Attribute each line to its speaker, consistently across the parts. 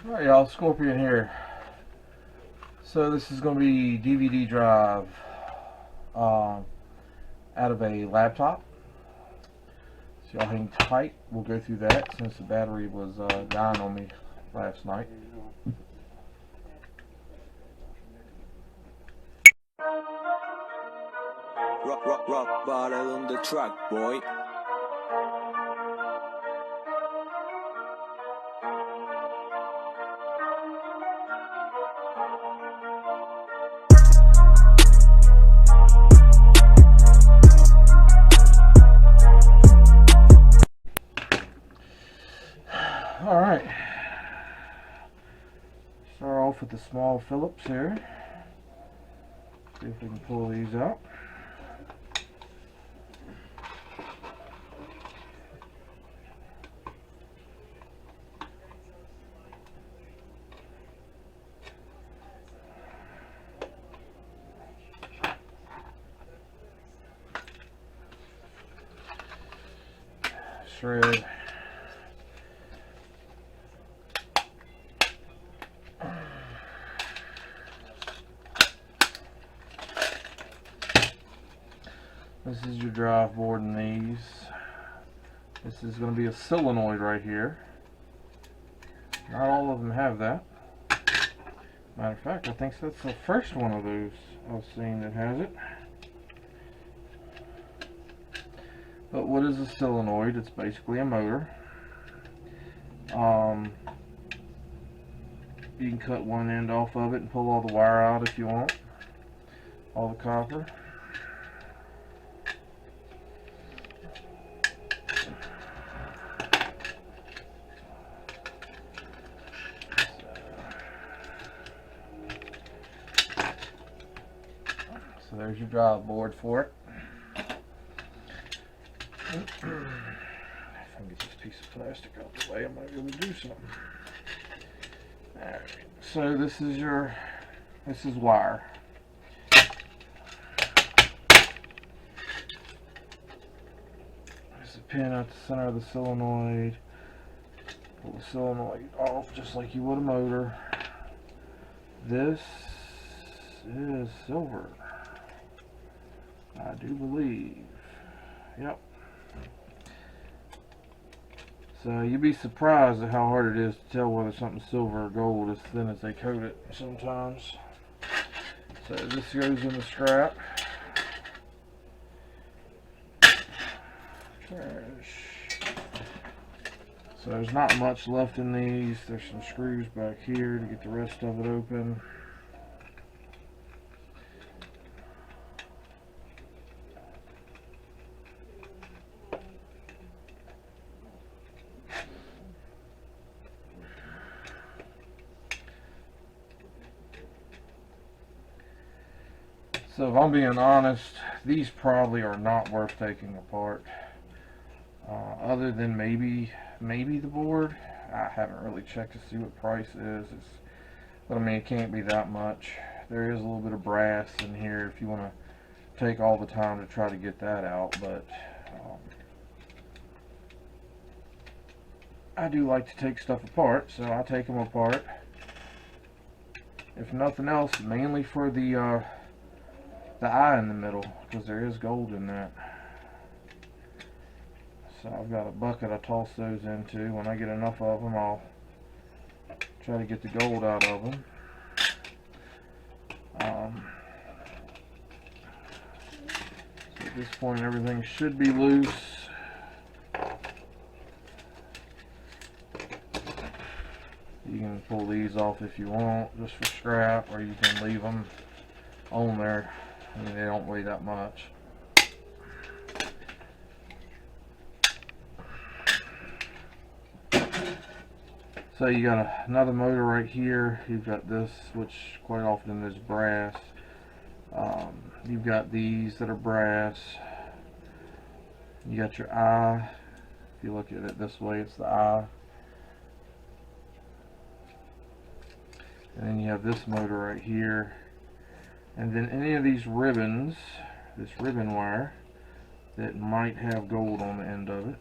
Speaker 1: Alright y'all, Scorpion here. So this is going to be DVD drive out of a laptop. So y'all hang tight. We'll go through that since the battery was dying on me last night.
Speaker 2: Rock bottle on the track, boy.
Speaker 1: Alright. Start off with the small Phillips here. See if we can pull these out. Shred. This is your drive board in these. This is going to be a solenoid right here. Not all of them have that. Matter of fact, I think that's the first one of those I've seen that has it. But what is a solenoid? It's basically a motor. You can cut one end off of it and pull all the wire out if you want. All the copper. So there's your drive board for it. If I can get this piece of plastic out the way, I might be able to do something. Alright, so this is wire. There's a pin at the center of the solenoid. Pull the solenoid off just like you would a motor. This is silver, I do believe. Yep. So you'd be surprised at how hard it is to tell whether something's silver or gold as thin as they coat it sometimes. So this goes in the strap. So there's not much left in these. There's some screws back here to get the rest of it open. So if I'm being honest, these probably are not worth taking apart. Other than maybe the board. I haven't really checked to see what price is. But I mean, it can't be that much. There is a little bit of brass in here if you want to take all the time to try to get that out. But I do like to take stuff apart, so I take them apart. If nothing else, mainly for the eye in the middle, because there is gold in that. So I've got a bucket I toss those into. When I get enough of them, I'll try to get the gold out of them. So at this point, everything should be loose. You can pull these off if you want, just for scrap, or you can leave them on there. I mean, they don't weigh that much. So you got another motor right here. You've got this, which quite often is brass. You've got these that are brass. You got your eye. If you look at it this way, it's the eye. And then you have this motor right here. And then any of these ribbons, this ribbon wire, that might have gold on the end of it.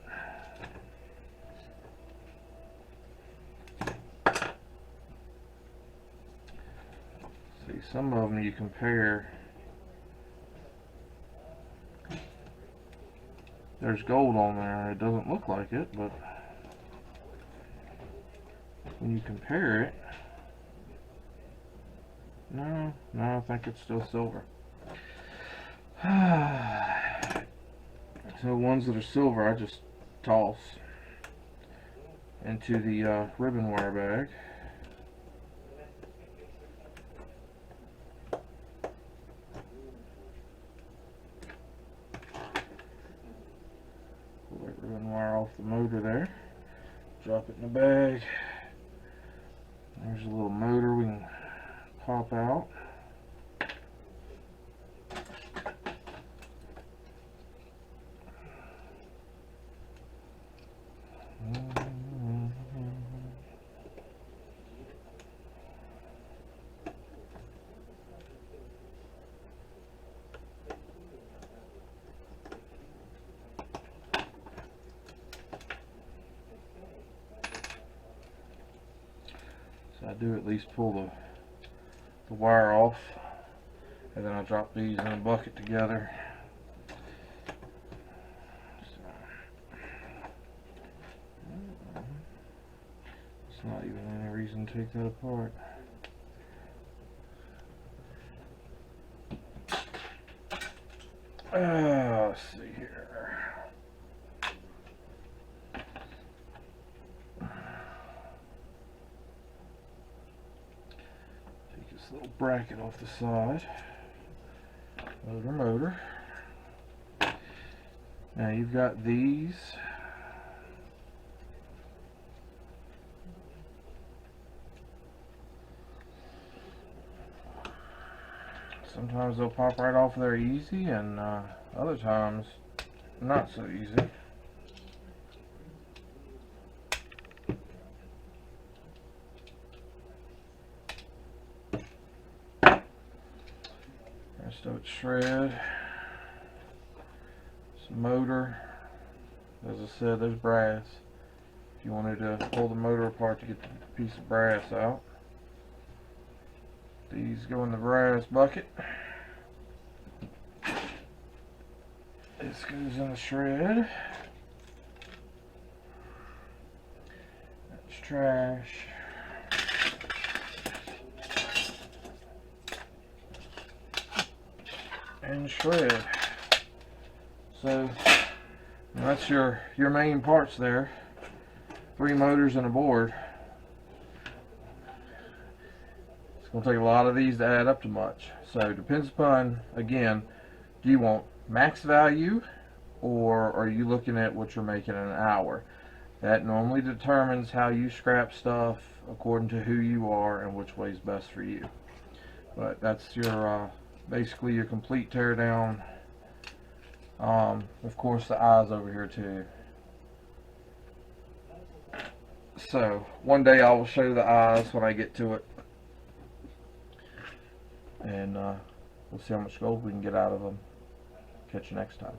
Speaker 1: See, some of them you compare, there's gold on there. It doesn't look like it, but when you compare it, no, I think it's still silver. So ones that are silver, I just toss into the ribbon wire bag. Pull that ribbon wire off the motor there. Drop it in the bag. There's a little motor we can pop out. So I do at least pull the wire off, and then I drop these in a bucket together. It's not even any reason to take that apart. Let's see here. Take this little bracket off the side. Motor. Now you've got these. Sometimes they'll pop right off there easy, and other times not so easy. Rest of it shred. Some motor. As I said, there's brass. If you wanted to pull the motor apart to get the piece of brass out. These go in the brass bucket. This goes in the shred. That's trash. And shred. So that's your main parts there. 3 motors and a board. It's going to take a lot of these to add up to much. So it depends upon, again, do you want max value, or are you looking at what you're making in an hour? That normally determines how you scrap stuff according to who you are and which way is best for you. But that's your basically your complete teardown. Of course, the eyes over here too. So one day I will show the eyes when I get to it, and we'll see how much gold we can get out of them. Catch you next time.